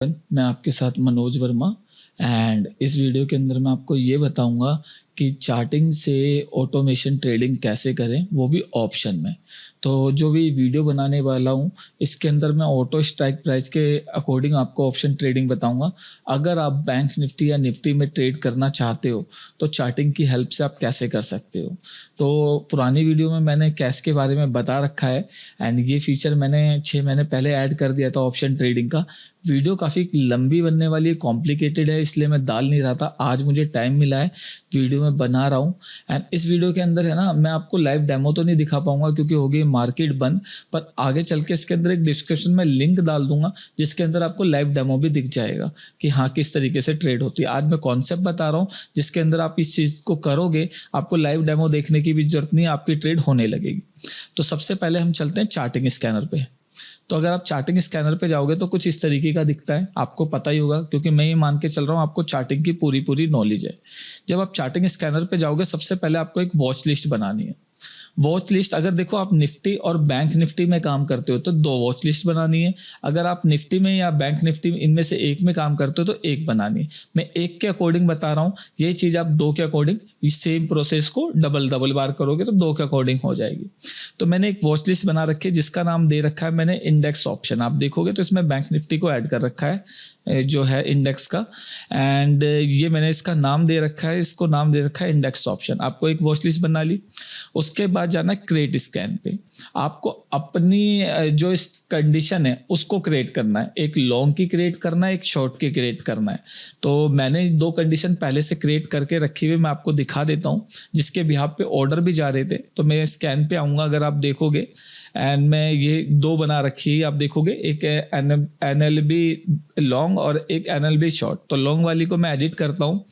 मैं आपके साथ मनोज वर्मा एंड इस वीडियो के अंदर मैं आपको ये बताऊंगा कि चार्टिंग से ऑटोमेशन ट्रेडिंग कैसे करें, वो भी ऑप्शन में। तो जो भी वीडियो बनाने वाला हूँ इसके अंदर मैं ऑटो स्ट्राइक प्राइस के अकॉर्डिंग आपको ऑप्शन ट्रेडिंग बताऊंगा। अगर आप बैंक निफ्टी या निफ्टी में ट्रेड करना चाहते हो तो चार्टिंग की हेल्प से आप कैसे कर सकते हो। तो पुरानी वीडियो में मैंने कैश के बारे में बता रखा है एंड ये फीचर मैंने 6 महीने पहले ऐड कर दिया था ऑप्शन ट्रेडिंग का। वीडियो काफ़ी लंबी बनने वाली है, कॉम्प्लिकेटेड है, इसलिए मैं डाल नहीं रहा था। आज मुझे टाइम मिला है, वीडियो में बना रहा हूँ। एंड इस वीडियो के अंदर है ना, मैं आपको लाइव डेमो तो नहीं दिखा पाऊंगा क्योंकि हो गई मार्केट बंद, पर आगे चल के इसके अंदर एक डिस्क्रिप्शन में लिंक डाल दूंगा जिसके अंदर आपको लाइव डेमो भी दिख जाएगा कि हाँ किस तरीके से ट्रेड होती है। आज मैं कॉन्सेप्ट बता रहा हूँ जिसके अंदर आप इस चीज़ को करोगे, आपको लाइव डेमो देखने की भी जरूरत नहीं है, आपकी ट्रेड होने लगेगी। तो सबसे पहले हम चलते हैं चार्टिंग स्कैनर पे। तो अगर आप चार्टिंग स्कैनर पे जाओगे तो कुछ इस तरीके का दिखता है, आपको पता ही होगा क्योंकि मैं ये मान के चल रहा हूँ आपको चार्टिंग की पूरी नॉलेज है। जब आप चार्टिंग स्कैनर पे जाओगे सबसे पहले आपको एक वॉच लिस्ट बनानी है। वॉच लिस्ट, अगर देखो आप निफ्टी और बैंक निफ्टी में काम करते हो तो 2 वॉच लिस्ट बनानी है। अगर आप निफ्टी में या बैंक निफ्टी में इनमें से एक में काम करते हो तो एक बनानी है। मैं एक के अकॉर्डिंग बता रहा हूँ, ये चीज़ आप 2 के अकॉर्डिंग सेम प्रोसेस को डबल बार करोगे तो 2 के अकॉर्डिंग हो जाएगी। तो मैंने एक वॉच लिस्ट बना रखी है जिसका नाम दे रखा है मैंने इंडेक्स ऑप्शन। आप देखोगे तो इसमें बैंक निफ्टी को ऐड कर रखा है जो है इंडेक्स का, एंड ये मैंने इसका नाम दे रखा है, इसको नाम दे रखा है इंडेक्स ऑप्शन। आपको एक वॉच लिस्ट बना ली, उसके बाद जाना है क्रिएट स्कैन पे। आपको अपनी जो इस कंडीशन है उसको क्रिएट करना है, एक लॉन्ग की क्रिएट करना है, एक शॉर्ट की क्रिएट करना है। तो मैंने 2 कंडीशन पहले से क्रिएट करके रखी हुई, मैं आपको दिखा देता हूँ जिसके बिहाफ पे ऑर्डर भी जा रहे थे। तो मैं स्कैन पे आऊँगा, अगर आप देखोगे एंड मैं ये 2 बना रखी है, आप देखोगे एक NLB लॉन्ग और एक NLB शॉर्ट। तो लॉन्ग वाली को मैं एडिट करता हूँ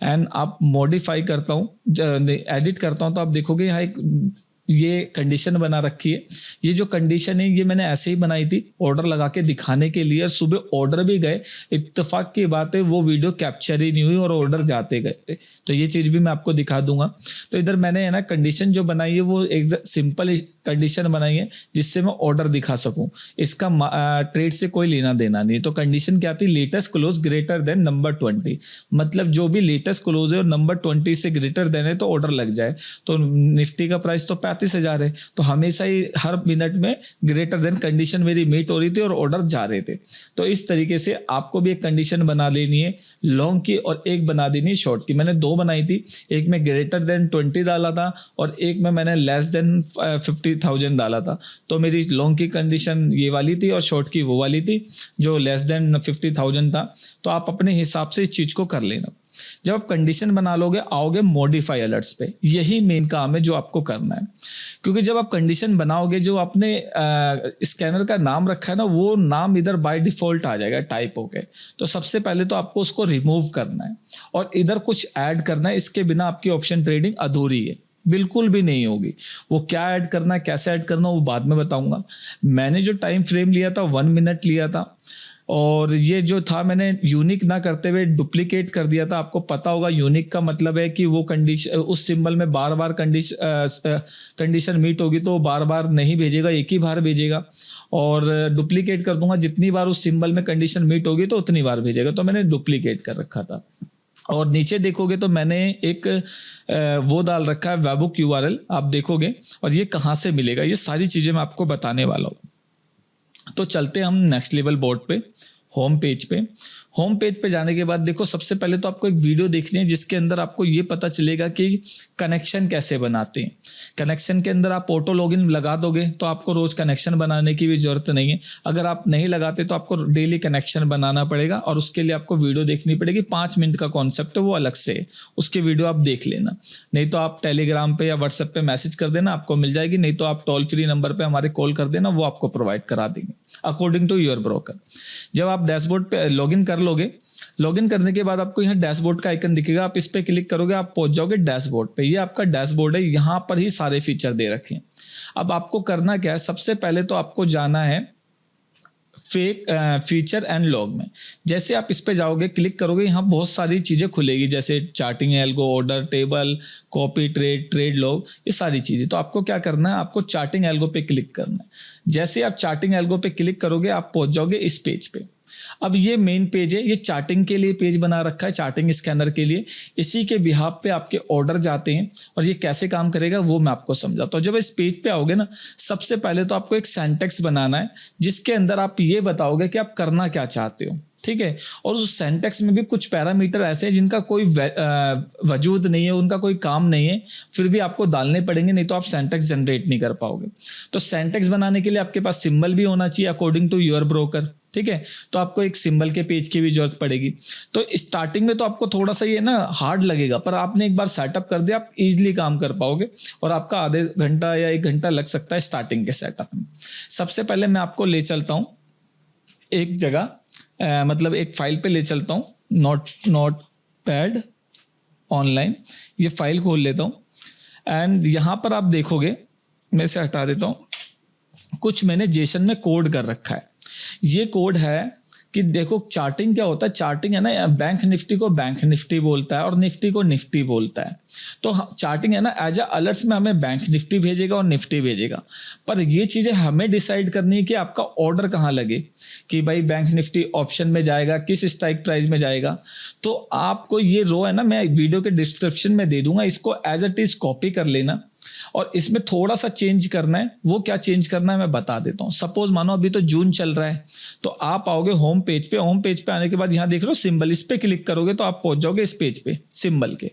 एंड आप मॉडिफाई करता हूँ, एडिट करता हूँ तो आप देखोगे यहाँ एक ये कंडीशन बना रखी है। ये जो कंडीशन है ये मैंने ऐसे ही बनाई थी ऑर्डर लगा के दिखाने के लिए, सुबह ऑर्डर भी गए। इत्तेफाक की बात है वो वीडियो कैप्चर ही नहीं हुई और ऑर्डर जाते गए, तो ये चीज़ भी मैं आपको दिखा दूंगा। तो इधर मैंने है ना कंडीशन जो बनाई है वो एक सिंपल कंडीशन बनाई है जिससे मैं ऑर्डर दिखा सकूं, इसका ट्रेड से कोई लेना देना नहीं। तो कंडीशन क्या थी, latest close greater than number 20, मतलब जो भी लेटेस्ट क्लोज है और नंबर 20 से ग्रेटर देन है तो ऑर्डर लग जाए। तो निफ्टी का प्राइस तो 35,000 है, तो हमेशा ही हर मिनट में ग्रेटर देन कंडीशन मेरी मीट हो रही थी और ऑर्डर जा रहे थे। तो इस तरीके से आपको भी एक कंडीशन बना लेनी है लॉन्ग की और एक बना देनी है शॉर्ट की। मैंने 2 बनाई थी, एक में ग्रेटर देन 20 डाला था और एक में मैंने लेस देन 50,000 डाला था। तो मेरी लॉन्ग की कंडीशन ये वाली थी और शॉर्ट की वो वाली थी जो लेस देन 50,000 था। तो आप अपने हिसाब से इस चीज को कर लेना। जब आप कंडीशन बना लोगे आओगे मॉडिफाई अलर्ट्स पे, यही मेन काम है जो आपको करना है। क्योंकि जब आप कंडीशन बनाओगे, जो आपने स्कैनर का नाम रखा है ना वो नाम इधर बाय डिफॉल्ट आ जाएगा टाइप होके। तो सबसे पहले तो आपको उसको रिमूव करना है और इधर कुछ ऐड करना है, इसके बिना आपकी ऑप्शन ट्रेडिंग अधूरी है, बिल्कुल भी नहीं होगी। वो क्या ऐड करना है, कैसे ऐड करना है वो बाद में बताऊंगा। मैंने जो टाइम फ्रेम लिया था 1 मिनट लिया था और ये जो था मैंने यूनिक ना करते हुए डुप्लीकेट कर दिया था। आपको पता होगा यूनिक का मतलब है कि वो कंडीशन उस सिंबल में बार बार कंडीशन मीट होगी तो बार बार नहीं भेजेगा, एक ही बार भेजेगा। और डुप्लीकेट कर दूंगा, जितनी बार उस सिंबल में कंडीशन मीट होगी तो उतनी बार भेजेगा। तो मैंने डुप्लीकेट कर रखा था। और नीचे देखोगे तो मैंने एक वो डाल रखा है वेबुक URL, आप देखोगे। और ये कहाँ से मिलेगा ये सारी चीज़ें मैं आपको बताने वाला हूँ। तो चलते हम नेक्स्ट लेवल बोर्ड पे, होम पेज पे। होम पेज पे जाने के बाद देखो सबसे पहले तो आपको एक वीडियो देखनी है जिसके अंदर आपको ये पता चलेगा कि कनेक्शन कैसे बनाते हैं। कनेक्शन के अंदर आप ऑटो लॉगिन लगा दोगे तो आपको रोज कनेक्शन बनाने की भी जरूरत नहीं है। अगर आप नहीं लगाते तो आपको डेली कनेक्शन बनाना पड़ेगा और उसके लिए आपको वीडियो देखनी पड़ेगी। 5 मिनट का कॉन्सेप्ट है, वो अलग से है, उसकी वीडियो आप देख लेना। नहीं तो आप टेलीग्राम पे या व्हाट्सएप पे मैसेज कर देना, आपको मिल जाएगी। नहीं तो आप टोल फ्री नंबर पे हमारे कॉल कर देना, वो आपको प्रोवाइड करा देंगे अकॉर्डिंग टू योर ब्रोकर। जब आप डैशबोर्ड पे लॉगिन कर लोगे, लॉगिन करने के बाद आपको यहाँ डैशबोर्ड का आइकन दिखेगा, आप इस पे क्लिक करोगे, आप पहुंच जाओगे डैशबोर्ड पे। ये आपका डैशबोर्ड है, यहाँ पर ही सारे फीचर दे रखे हैं। अब आपको करना क्या है, सबसे पहले तो आपको जाना है फीचर एंड लॉग में। जैसे आप इस पे जाओगे, क्लिक करोगे, यहाँ बहुत सारी चीजें खुलेगी जैसे charting algo, order table, copy trade, trade log, ये सारी चीजें। तो आपको क्या करना है, आपको चार्टिंग एल्गो पे क्लिक करना है। जैसे आप चार्टिंग एल्गो पे क्लिक करोगे आप पहुंच जाओगे इस पेज पे। अब ये मेन पेज है, ये चार्टिंग के लिए पेज बना रखा है, चार्टिंग स्कैनर के लिए। इसी के बिहाफ पे आपके ऑर्डर जाते हैं और ये कैसे काम करेगा वो मैं आपको समझाता हूँ। जब इस पेज पे आओगे ना, सबसे पहले तो आपको एक सेंटेक्स बनाना है जिसके अंदर आप ये बताओगे कि आप करना क्या चाहते हो, ठीक है। और उस सेंटेक्स में भी कुछ पैरामीटर ऐसे हैं जिनका कोई वजूद नहीं है, उनका कोई काम नहीं है, फिर भी आपको डालने पड़ेंगे, नहीं तो आप सेंटेक्स जनरेट नहीं कर पाओगे। तो सेंटेक्स बनाने के लिए आपके पास सिंबल भी होना चाहिए अकॉर्डिंग टू योर ब्रोकर, ठीक है। तो आपको एक सिंबल के पेज की भी जरूरत पड़ेगी। तो स्टार्टिंग में तो आपको थोड़ा सा ये ना हार्ड लगेगा, पर आपने एक बार सेटअप कर दिया आप इजीली काम कर पाओगे और आपका आधे घंटा या 1 घंटा लग सकता है स्टार्टिंग के सेटअप में। सबसे पहले मैं आपको ले चलता हूँ एक जगह, मतलब एक फाइल पे ले चलता हूँ, नोट पैड ऑनलाइन, ये फाइल खोल लेता हूँ एंड यहाँ पर आप देखोगे, मैं इसे हटा देता हूँ, कुछ मैंने जेसन में कोड कर रखा है। ये कोड है कि देखो चार्टिंग क्या होता है, चार्टिंग है ना, बैंक निफ्टी को बैंक निफ्टी बोलता है और निफ्टी को निफ्टी बोलता है। तो चार्टिंग है ना, एज अलर्ट्स में हमें बैंक निफ्टी भेजेगा और निफ्टी भेजेगा, पर ये चीजें हमें डिसाइड करनी है कि आपका ऑर्डर कहाँ लगे, कि भाई बैंक निफ्टी ऑप्शन में जाएगा, किस स्ट्राइक प्राइस में जाएगा। तो आपको ये रो है ना, मैं वीडियो के डिस्क्रिप्शन में दे दूंगा, इसको एज इट इज कॉपी कर लेना और इसमें थोड़ा सा चेंज करना है। वो क्या चेंज करना है मैं बता देता हूँ। सपोज मानो अभी तो जून चल रहा है, तो आप आओगे होम पेज पे, होम पेज पे आने के बाद यहाँ देख लो सिंबल, इस पे क्लिक करोगे तो आप पहुंच जाओगे इस पेज पे सिंबल के।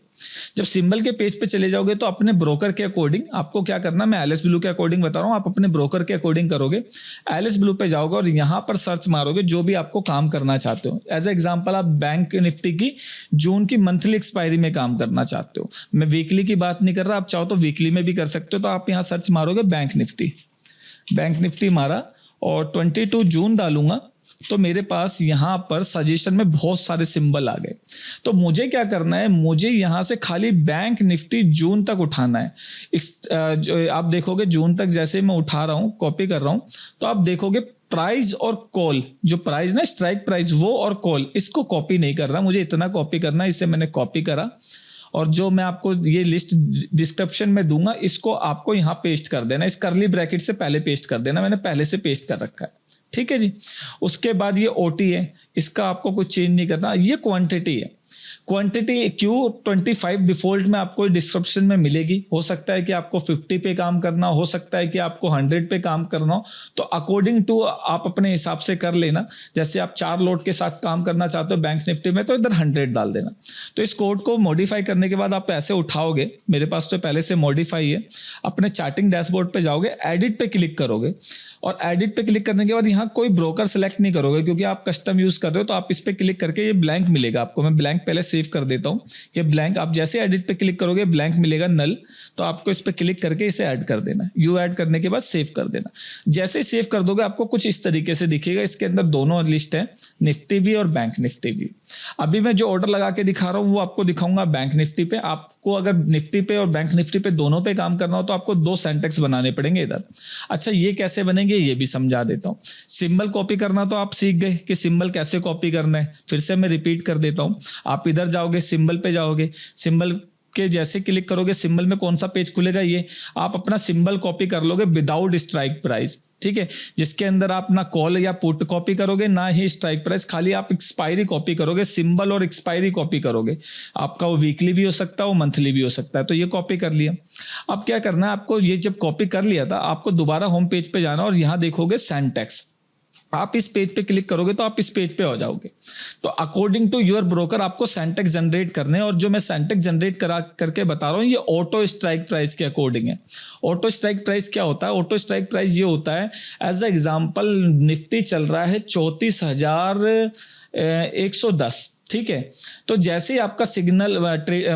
जब सिंबल के पेज पे चले जाओगे तो अपने ब्रोकर के अकॉर्डिंग आपको क्या करना है, मैं एलएस ब्लू के अकॉर्डिंग बता रहा हूँ, आप अपने ब्रोकर के अकॉर्डिंग करोगे। एलएस ब्लू पे जाओगे और यहाँ पर सर्च मारोगे जो भी आपको काम करना चाहते हो। एज एग्जांपल आप बैंक निफ्टी की जून की मंथली एक्सपायरी में काम करना चाहते हो, मैं वीकली की बात नहीं कर रहा, आप चाहो तो वीकली में भी कर सकते हो। तो आप यहाँ सर्च मारोगे बैंक निफ्टी मारा और 22 जून डालूंगा तो मेरे पास यहाँ पर सजेशन में बहुत सारे सिंबल आ गए। तो मुझे क्या करना है, मुझे यहाँ से खाली बैंक निफ्टी जून तक उठाना है। जो आप देखोगे जून तक जैसे मैं उठा रहा हूँ, कॉपी कर रहा हूँ, तो आप देखोगे प्राइस और कॉल, जो प्राइस ना स्ट्राइक प्राइस, वो और कॉल, इसको कॉपी नहीं कर रहा, मुझे इतना कॉपी करना है। इसे मैंने कॉपी करा और जो मैं आपको ये लिस्ट डिस्क्रिप्शन में दूंगा, इसको आपको यहाँ पेस्ट कर देना, इस कर्ली ब्रैकेट से पहले पेस्ट कर देना, मैंने पहले से पेस्ट कर रखा है, ठीक है जी। उसके बाद ये ओटी है, इसका आपको कुछ चेंज नहीं करना। ये क्वांटिटी है, क्वांटिटी Q25 डिफॉल्ट में आपको डिस्क्रिप्शन में मिलेगी। हो सकता है कि आपको 50 पे काम करना, हो सकता है कि आपको 100 पे काम करना हो, तो अकॉर्डिंग टू आप अपने हिसाब से कर लेना। जैसे आप 4 लोट के साथ काम करना चाहते हो बैंक निफ्टी में, तो इधर 100 डाल देना। तो इस कोड को मॉडिफाई करने के बाद आप ऐसे उठाओगे, मेरे पास तो पहले से मॉडिफाई है, अपने चार्टिंग डैशबोर्ड पे जाओगे, एडिट पे क्लिक करोगे और एडिट पे क्लिक करने के बाद यहाँ कोई ब्रोकर सेलेक्ट नहीं करोगे क्योंकि आप कस्टम यूज कर रहे हो। तो आप इस पे क्लिक करके ये ब्लैंक मिलेगा आपको, मैं ब्लैंक पहले सेव कर देता हूँ। ये ब्लैंक, आप जैसे एडिट पे क्लिक करोगे ब्लैंक मिलेगा नल, तो आपको इस पे क्लिक करके इसे ऐड कर देना। यू ऐड करने के बाद सेव कर देना। जैसे ही सेव कर दोगे आपको कुछ इस तरीके से दिखेगा। इसके अंदर दोनों लिस्ट है, निफ्टी भी और बैंक निफ्टी भी। अभी मैं जो ऑर्डर लगा के दिखा रहा हूँ वो आपको दिखाऊंगा बैंक निफ्टी पे। आपको अगर निफ्टी पे और बैंक निफ्टी पे दोनों पे काम करना हो तो आपको 2 सेंटेक्स बनाने पड़ेंगे इधर। अच्छा, ये कैसे बनेंगे ये भी समझा देता हूँ। सिंबल कॉपी करना तो आप सीख गए कि सिंबल कैसे कॉपी करना है, फिर से मैं रिपीट कर देता हूँ। आप इधर जाओगे, सिंबल पे जाओगे, सिंबल के जैसे क्लिक करोगे सिंबल में कौन सा पेज खुलेगा, ये आप अपना सिंबल कॉपी कर लोगे विदाउट स्ट्राइक प्राइस, ठीक है, जिसके अंदर आप ना कॉल या पुट कॉपी करोगे ना ही स्ट्राइक प्राइस, खाली आप एक्सपायरी कॉपी करोगे, सिंबल और एक्सपायरी कॉपी करोगे। आपका वो वीकली भी हो सकता है, वो मंथली भी हो सकता है। तो ये कॉपी कर लिया। अब क्या करना है आपको, ये जब कॉपी कर लिया था आपको दोबारा होम पेज पे जाना और यहां देखोगे सेंटेक्स। आप इस पेज पे क्लिक करोगे तो आप इस पेज पे हो जाओगे। तो अकॉर्डिंग टू योर ब्रोकर आपको सेंटेक्स जनरेट करने हैं और जो मैं सेंटेक्स जनरेट करके बता रहा हूं ये ऑटो स्ट्राइक प्राइस के अकॉर्डिंग है। ऑटो स्ट्राइक प्राइस क्या होता है? ऑटो स्ट्राइक प्राइस ये होता है, एज एग्जांपल निफ्टी चल रहा है 34,110, ठीक है। तो जैसे ही आपका सिग्नल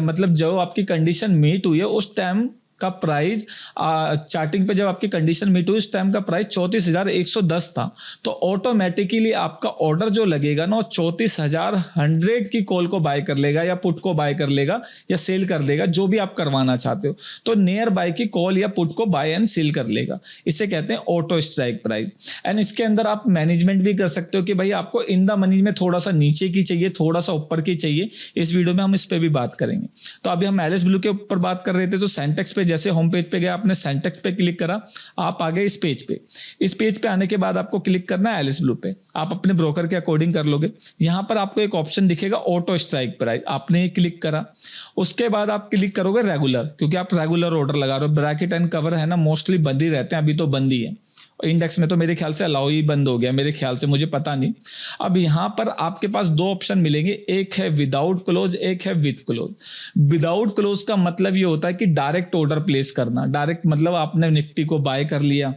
मतलब जो आपकी कंडीशन मीट हुई है उस टाइम का प्राइस चार्टिंग पे जब आपकी कंडीशन मीट हुई उस टाइम का प्राइस 34,110 था। तो ऑटोमेटिकली आपका ऑर्डर जो लगेगा ना 34,100 की कॉल को बाय कर लेगा या पुट को बाय कर लेगा या सेल कर लेगा, जो भी आप करवाना चाहते हो। तो नियर बाय की कॉल या पुट को बाय एंड सेल कर लेगा। इसे कहते हैं ऑटो स्ट्राइक प्राइस। एंड इसके अंदर आप मैनेजमेंट भी कर सकते हो कि भाई आपको इन द मनी में थोड़ा सा नीचे की चाहिए, थोड़ा सा ऊपर की चाहिए। इस वीडियो में हम इस पे भी बात करेंगे। तो अभी हम एलएस ब्लू के ऊपर बात कर रहे थे, तो सेंटेक्स पे जैसे होम पेज पे गए, आपने सेंटेक्स पे क्लिक करा, आप आ गए इस पेज पे। इस पेज पे आने के बाद आपको क्लिक करना है एलिस ब्लू पे। आप अपने ब्रोकर के अकॉर्डिंग कर लोगे। यहाँ पर आपको एक ऑप्शन दिखेगा ऑटो स्ट्राइक प्राइस, आपने ये क्लिक करा। उसके बाद आप क्लिक करोगे रेगुलर, क्योंकि आप रेगुलर ऑर्डर लगा रहे हो। ब्रैकेट एंड कवर है ना, मोस्टली बंद ही रहते हैं, अभी तो बंद ही है। इंडेक्स में तो मेरे ख्याल से अलाउ ही बंद हो गया, मेरे ख्याल से, मुझे पता नहीं। अब यहाँ पर आपके पास दो ऑप्शन मिलेंगे, एक है विदाउट क्लोज, एक है विद क्लोज। विदाउट क्लोज का मतलब ये होता है कि डायरेक्ट ऑर्डर प्लेस करना। डायरेक्ट मतलब आपने निफ्टी को बाय कर लिया,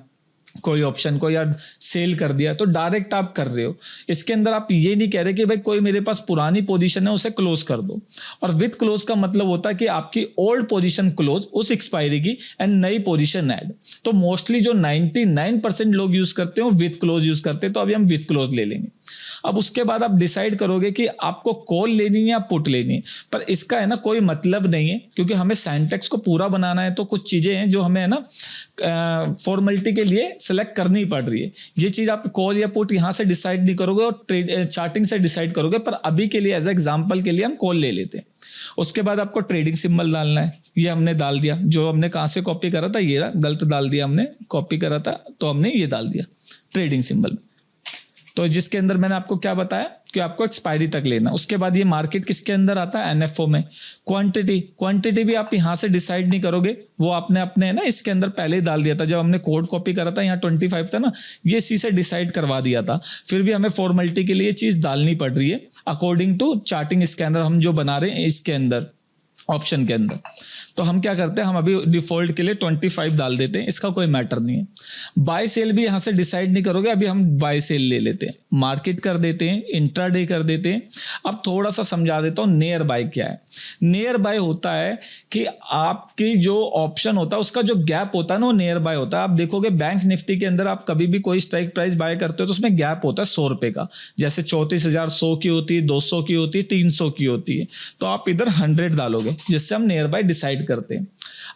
कोई ऑप्शन को, या सेल कर दिया, तो डायरेक्ट आप कर रहे हो। इसके अंदर आप ये नहीं कह रहे कि भाई कोई मेरे पास पुरानी पोजीशन है उसे क्लोज कर दो। और विद क्लोज का मतलब होता है कि आपकी ओल्ड पोजीशन क्लोज उस एक्सपायरी की एंड नई पोजीशन ऐड। तो मोस्टली जो 99% लोग यूज करते हो विद क्लोज यूज करते हैं, तो अभी हम विद क्लोज ले लेंगे। अब उसके बाद आप डिसाइड करोगे कि आपको कॉल लेनी है या पुट लेनी है। पर इसका है ना कोई मतलब नहीं है, क्योंकि हमें सेंटेक्स को पूरा बनाना है, तो कुछ चीजें हैं जो हमें है ना फॉर्मेलिटी के लिए सेलेक्ट करनी पड़ रही है। ये चीज आप कॉल या पुट यहां से डिसाइड नहीं करोगे और चार्टिंग से डिसाइड करोगे। पर अभी के लिए एज एग्जांपल के लिए हम कॉल ले लेते हैं। उसके बाद आपको ट्रेडिंग सिंबल डालना है, ये हमने डाल दिया। जो हमने कहां से कॉपी करा था, ये गलत डाल दिया हमने, कॉपी करा था तो हमने ये डाल दिया ट्रेडिंग सिंबल। तो जिसके अंदर मैंने आपको क्या बताया कि आपको एक्सपायरी तक लेना। उसके बाद ये मार्केट किसके अंदर आता है, एनएफओ में। क्वांटिटी भी आप यहां से डिसाइड नहीं करोगे, वो आपने अपने ना इसके अंदर पहले ही डाल दिया था। जब हमने कोड कॉपी करा था, यहाँ 25 था ना, ये इसी से डिसाइड करवा दिया था। फिर भी हमें फॉर्मेलिटी के लिए चीज डालनी पड़ रही है अकॉर्डिंग टू चार्टिंग स्कैनर हम जो बना रहे हैं इसके अंदर, ऑप्शन के अंदर। तो हम क्या करते हैं, हम अभी डिफॉल्ट के लिए 25 डाल देते हैं, इसका कोई मैटर नहीं है। बाय सेल भी यहां से डिसाइड नहीं करोगे, अभी हम बाय सेल ले लेते हैं। मार्केट कर देते हैं, इंट्राडे कर देते हैं। अब थोड़ा सा समझा देता हूं नियर बाय क्या है। नियर बाय होता है कि आपकी जो ऑप्शन होता है उसका जो गैप होता है ना, वो नियर बाय होता है। आप देखोगे बैंक निफ्टी के अंदर आप कभी भी कोई स्ट्राइक प्राइस बाय करते हो तो उसमें गैप होता है 100 रुपए का। जैसे 34,100 की होती है, 200 की होती है, 300 की होती है। तो आप इधर 100 डालोगे, जिससे हम नियर बाय डिसाइड करते हैं।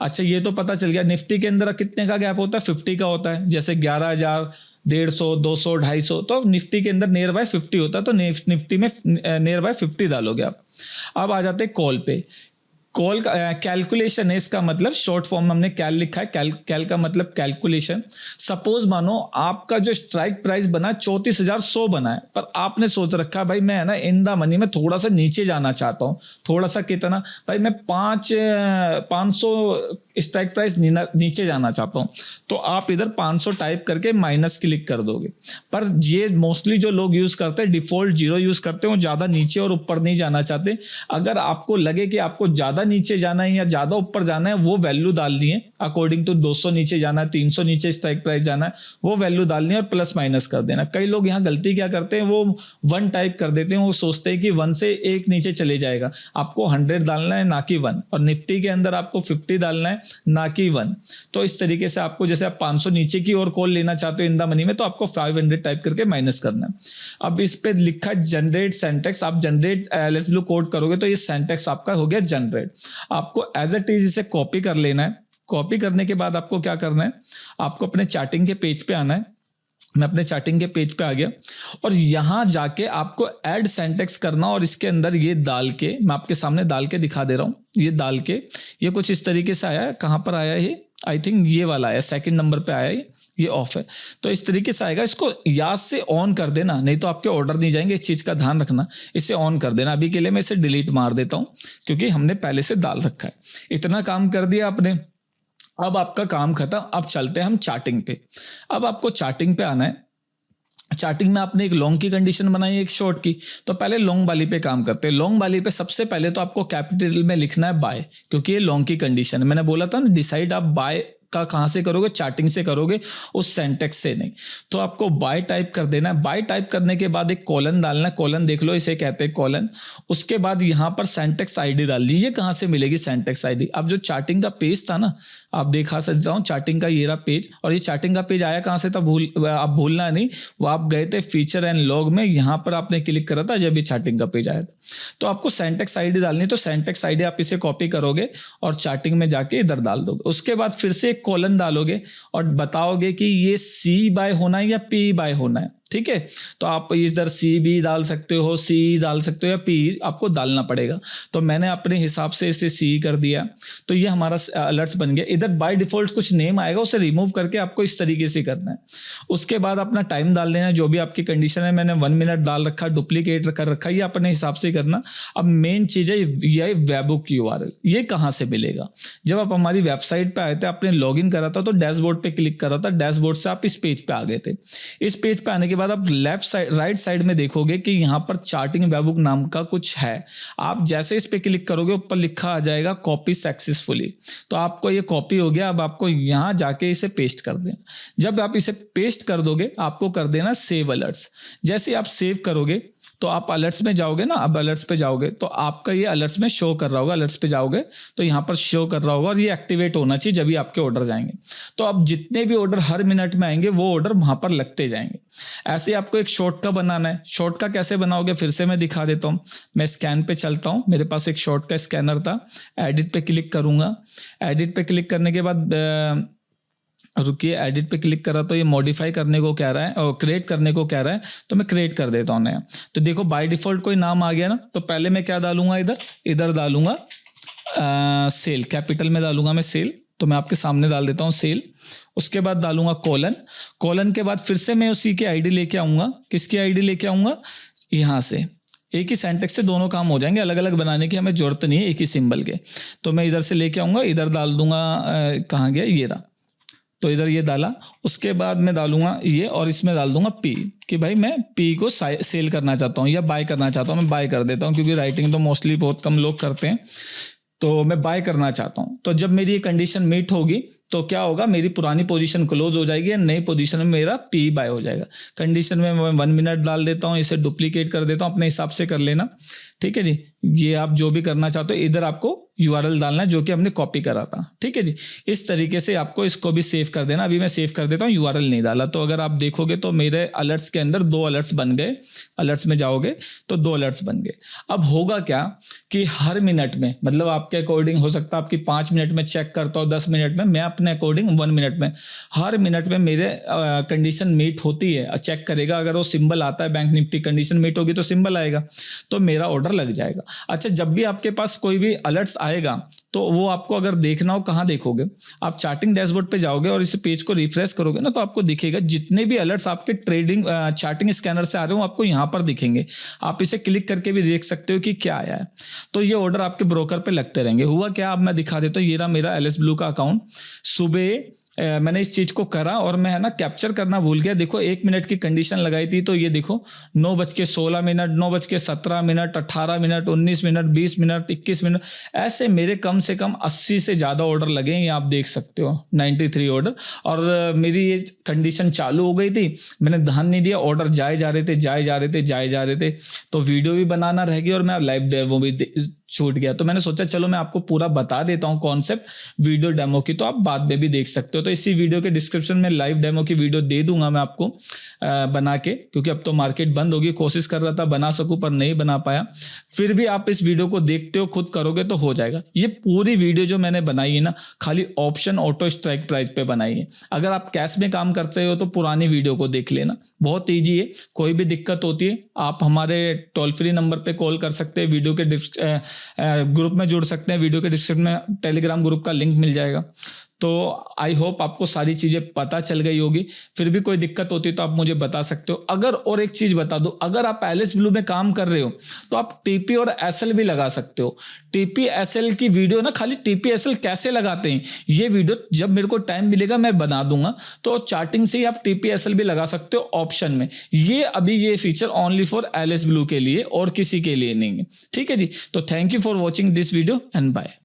अच्छा, ये तो पता चल गया। निफ्टी के अंदर कितने का गैप होता है, 50 का होता है। जैसे 11,000, 150, 200, 250, तो निफ्टी के अंदर नियर बाय 50 होता है, तो निफ्टी में नियर बाय 50 डालोगे आप। अब आ जाते हैं कॉल पे। कॉल का कैलकुलेशन है, इसका मतलब शॉर्ट फॉर्म में हमने कैल लिखा है। कैल का मतलब कैलकुलेशन। सपोज मानो आपका जो स्ट्राइक प्राइस बना 34,100 बना है, पर आपने सोच रखा है भाई मैं है ना इन द मनी में थोड़ा सा नीचे जाना चाहता हूं। थोड़ा सा कितना भाई, मैं 500 स्ट्राइक प्राइस नीचे जाना चाहता हूं। तो आप इधर 500 टाइप करके माइनस क्लिक कर दोगे। पर ये मोस्टली जो लोग यूज करते हैं डिफॉल्ट 0 यूज करते हैं, वो ज्यादा नीचे और ऊपर नहीं जाना चाहते। अगर आपको लगे कि आपको ज्यादा नीचे जाना है या ज्यादा ऊपर जाना है, वो वैल्यू डालनी है अकॉर्डिंग टू 200 नीचे जाना है, 300 नीचे स्ट्राइक प्राइस जाना है, वो वैल्यू डालनी है और प्लस माइनस कर देना। कई लोग यहाँ गलती क्या करते हैं, वो 1 टाइप कर देते हैं। वो सोचते हैं कि 1 से 1 नीचे चले जाएगा। आपको 100 डालना है ना कि 1, और निफ्टी के अंदर आपको 50 डालना है ना कि 1। तो इस तरीके से आपको, जैसे आप 500 नीचे की और कॉल लेना चाहते हो इन द मनी में, तो आपको 500 टाइप करके माइनस करना है। अब इस पे लिखा है जनरेट सेंटेक्स। आप जनरेट एलिस ब्लू कोड करोगे तो ये सेंटेक्स आपका हो गया जनरेट। आपको एज इट इज इसे कॉपी कर लेना है। कॉपी करने के बाद आपको क्या करना है, आपको अपने चार्टिंग के पेज पे आना है। मैं अपने चार्टिंग के पेज पे आ गया और यहां जाके आपको ऐड सेंटेक्स करना, और इसके अंदर ये डाल के, मैं आपके सामने डाल के दिखा दे रहा हूं। ये डाल के ये कुछ इस तरीके से आया है। कहां पर आया है, आई थिंक ये वाला है, सेकंड नंबर पे आया है, ये ऑफ है। तो इस तरीके से आएगा। इसको याद से ऑन कर देना, नहीं तो आपके ऑर्डर नहीं जाएंगे। इस चीज का ध्यान रखना, इसे ऑन कर देना। अभी के लिए मैं इसे डिलीट मार देता हूं, क्योंकि हमने पहले से डाल रखा है। इतना काम कर दिया आपने, अब आपका काम खत्म। अब चलते हैं हम चार्टिंग पे। अब आपको चार्टिंग पे आना है। चार्टिंग में आपने एक लॉन्ग की कंडीशन बनाई है, एक शॉर्ट की। तो पहले लॉन्ग वाली पे काम करते हैं। लॉन्ग वाली पे सबसे पहले तो आपको कैपिटल में लिखना है बाय, क्योंकि ये लॉन्ग की कंडीशन है। मैंने बोला था ना, डिसाइड आप बाय का कहां से करोगे, चार्टिंग से करोगे, उस सेंटेक्स से नहीं। तो आपको बाय टाइप कर देना है। बाय टाइप करने के बाद एक कॉलन डालना है। कॉलन देख लो, इसे कहते हैं कॉलन। उसके बाद यहां पर सेंटेक्स आईडी डाल दीजिए। कहां से मिलेगी सेंटेक्स आईडी, अब जो चार्टिंग का पेज था ना, आप दिखा सकता हूं चार्टिंग का ये रहा पेज। और ये चार्टिंग का पेज आया कहां से था, आप भूलना नहीं, वो आप गए थे फीचर एंड लॉग में, यहां पर आपने क्लिक करा था जब ये चार्टिंग का पेज आया था। तो आपको सेंटेक्स आईडी डालनी है। तो सेंटेक्स आईडी आप इसे कॉपी करोगे और चार्टिंग में जाके इधर डाल दोगे। उसके बाद फिर से एक कॉलन डालोगे और बताओगे कि ये सी बाय होना है या पी बाय होना है। ठीक है। तो आप इधर सी भी डाल सकते हो, सी डाल सकते हो या पी आपको डालना पड़ेगा। तो मैंने अपने हिसाब से इसे सी कर दिया, तो ये हमारा अलर्ट्स बन गया। इधर बाय डिफॉल्ट कुछ नेम आएगा, उसे रिमूव करके आपको इस तरीके से करना है। उसके बाद अपना टाइम डाल देना, जो भी आपकी कंडीशन है। मैंने 1 मिनट डाल रखा, डुप्लीकेट कर रखा, ये अपने हिसाब से करना। अब मेन चीज है ये वेबहुक यूआरएल, ये कहाँ से मिलेगा? जब आप हमारी वेबसाइट पे आए थे, आपने लॉगिन करा था तो डैशबोर्ड पे क्लिक करा था, डैशबोर्ड से आप इस पेज पे आ गए थे। इस पेज पे आने के बाद आप लेफ्ट साइड राइट साइड में देखोगे कि यहाँ पर चार्टिंग वेबहुक नाम का कुछ है। आप जैसे इस पे क्लिक करोगे, ऊपर लिखा आ जाएगा कॉपी सक्सेसफुली। तो आपको ये कॉपी हो गया। अब आपको यहाँ जाके इसे पेस्ट कर देना। जब आप इसे पेस्ट कर दोगे, आपको कर देना सेव अलर्ट्स। जैसे आप सेव करोगे तो आप अलर्ट्स में जाओगे ना, अब अलर्ट्स पे जाओगे तो आपका ये अलर्ट्स में शो कर रहा होगा। अलर्ट्स पे जाओगे तो यहाँ पर शो कर रहा होगा और ये एक्टिवेट होना चाहिए जब भी आपके ऑर्डर जाएंगे। तो अब जितने भी ऑर्डर हर मिनट में आएंगे वो ऑर्डर वहां पर लगते जाएंगे। ऐसे ही आपको एक शॉर्ट का बनाना है। शॉर्ट का कैसे बनाओगे फिर से मैं दिखा देता हूँ। मैं स्कैन पे चलता हूँ, मेरे पास एक शॉर्ट का स्कैनर था। एडिट पे क्लिक करूंगा। एडिट पे क्लिक करने के बाद रुकिए, एडिट पे क्लिक करा तो ये मॉडिफाई करने को कह रहा है और क्रिएट करने को कह रहा है, तो मैं क्रिएट कर देता हूँ नया। तो देखो बाय डिफॉल्ट कोई नाम आ गया ना, तो पहले मैं क्या डालूंगा, इधर डालूंगा सेल, कैपिटल में डालूंगा मैं सेल। तो मैं आपके सामने डाल देता हूँ सेल। उसके बाद डालूंगा कोलन। कोलन के बाद फिर से मैं उसी की आईडी लेके आऊंगा। किसकी आईडी लेके आऊंगा? यहाँ से एक ही सेंटेक्स से दोनों काम हो जाएंगे, अलग अलग बनाने की हमें जरूरत नहीं है, एक ही सिंबल के। तो मैं इधर से लेके आऊंगा, इधर डाल दूंगा, कहाँ गया ये रहा, तो इधर ये डाला। उसके बाद मैं डालूंगा ये और इसमें डाल दूंगा पी, कि भाई मैं पी को सेल करना चाहता हूँ या बाय करना चाहता हूँ। मैं बाय कर देता हूँ क्योंकि राइटिंग तो मोस्टली बहुत कम लोग करते हैं, तो मैं बाय करना चाहता हूँ। तो जब मेरी ये कंडीशन मीट होगी तो क्या होगा, मेरी पुरानी पोजीशन क्लोज हो जाएगी, नई पोजीशन में मेरा पी बाय हो जाएगा। कंडीशन में मैं 1 मिनट डाल देता हूँ, इसे डुप्लीकेट कर देता हूँ, अपने हिसाब से कर लेना, ठीक है जी। ये आप जो भी करना चाहते हो, इधर आपको यूआरएल डालना है जो कि हमने कॉपी करा था, ठीक है जी। इस तरीके से आपको इसको भी सेव कर देना। अभी मैं सेव कर देता हूँ, यूआरएल नहीं डाला। तो अगर आप देखोगे तो मेरे अलर्ट्स के अंदर 2 अलर्ट्स बन गए। अलर्ट्स में जाओगे तो 2 अलर्ट्स बन गए। अब होगा क्या कि हर मिनट में, मतलब आपके अकॉर्डिंग हो सकता है आपकी 5 मिनट में चेक करता हूँ, 10 मिनट में, मैं अपने अकॉर्डिंग 1 मिनट में, हर मिनट में मेरे कंडीशन मीट होती है, चेक करेगा। अगर वो सिंबल आता है बैंक निफ्टी कंडीशन मीट होगी तो सिंबल आएगा, तो मेरा ऑर्डर लग जाएगा। अच्छा, जब भी आपके पास कोई भी अलर्ट्स आएगा तो वो आपको अगर देखना हो, कहाँ देखोगे, आप चार्टिंग डैशबोर्ड पे जाओगे और इस पेज को रिफ्रेश करोगे ना, तो आपको दिखेगा जितने भी अलर्ट्स आपके ट्रेडिंग चार्टिंग स्कैनर से आ रहे हो आपको यहाँ पर दिखेंगे। आप इसे क्लिक करके भी देख सकते हो कि क्या आया है। तो ये ऑर्डर आपके ब्रोकर पे लगते रहेंगे। हुआ क्या, अब मैं दिखा देता हूँ। ये रहा मेरा एलएस ब्लू का अकाउंट। सुबह मैंने इस चीज को करा और मैं है ना कैप्चर करना भूल गया। देखो 1 मिनट की कंडीशन लगाई थी, तो ये देखो 9:16 minute, 9:17 minute, 18 minute, 19 minute, 20 minute, 21 minute, ऐसे मेरे कम से कम 80 से ज्यादा ऑर्डर लगे हैं। ये आप देख सकते हो 93 ऑर्डर। और मेरी ये कंडीशन चालू हो गई थी, मैंने ध्यान नहीं दिया, ऑर्डर जाए जा रहे थे। तो वीडियो भी बनाना रह गया और मैं लाइव डेमो भी छूट गया। तो मैंने सोचा चलो मैं आपको पूरा बता देता हूँ कॉन्सेप्ट वीडियो डेमो की, तो आप बाद में भी देख सकते हो। तो इसी वीडियो के डिस्क्रिप्शन में लाइव डेमो की वीडियो दे दूंगा मैं आपको बना के, क्योंकि अब तो मार्केट बंद होगी। कोशिश कर रहा था बना सकूं पर नहीं बना पाया। फिर भी आप इस वीडियो को देखते हो, खुद करोगे तो हो जाएगा। ये पूरी वीडियो जो मैंने बनाई है ना, खाली ऑप्शन ऑटो स्ट्राइक प्राइस पे बनाई है। अगर आप कैश में काम करते हो तो पुरानी वीडियो को देख लेना, बहुत ईजी है। कोई भी दिक्कत होती है आप हमारे टोल फ्री नंबर पे कॉल कर सकते हैं, वीडियो के ग्रुप में जुड़ सकते हैं। वीडियो के डिस्क्रिप्शन में टेलीग्राम ग्रुप का लिंक मिल जाएगा। तो आई होप आपको सारी चीजें पता चल गई होगी। फिर भी कोई दिक्कत होती है तो आप मुझे बता सकते हो। अगर और एक चीज बता दो, अगर आप एलएस ब्लू में काम कर रहे हो तो आप टीपी और एसएल भी लगा सकते हो। टीपी एसएल की वीडियो ना, खाली टीपी एसएल कैसे लगाते हैं ये वीडियो जब मेरे को टाइम मिलेगा मैं बना दूंगा। तो चार्टिंग से ही आप टीपी एसएल भी लगा सकते हो ऑप्शन में। ये feature only for LS blue के लिए और किसी के लिए नहीं है, ठीक है जी। तो thank you for watching this video and bye.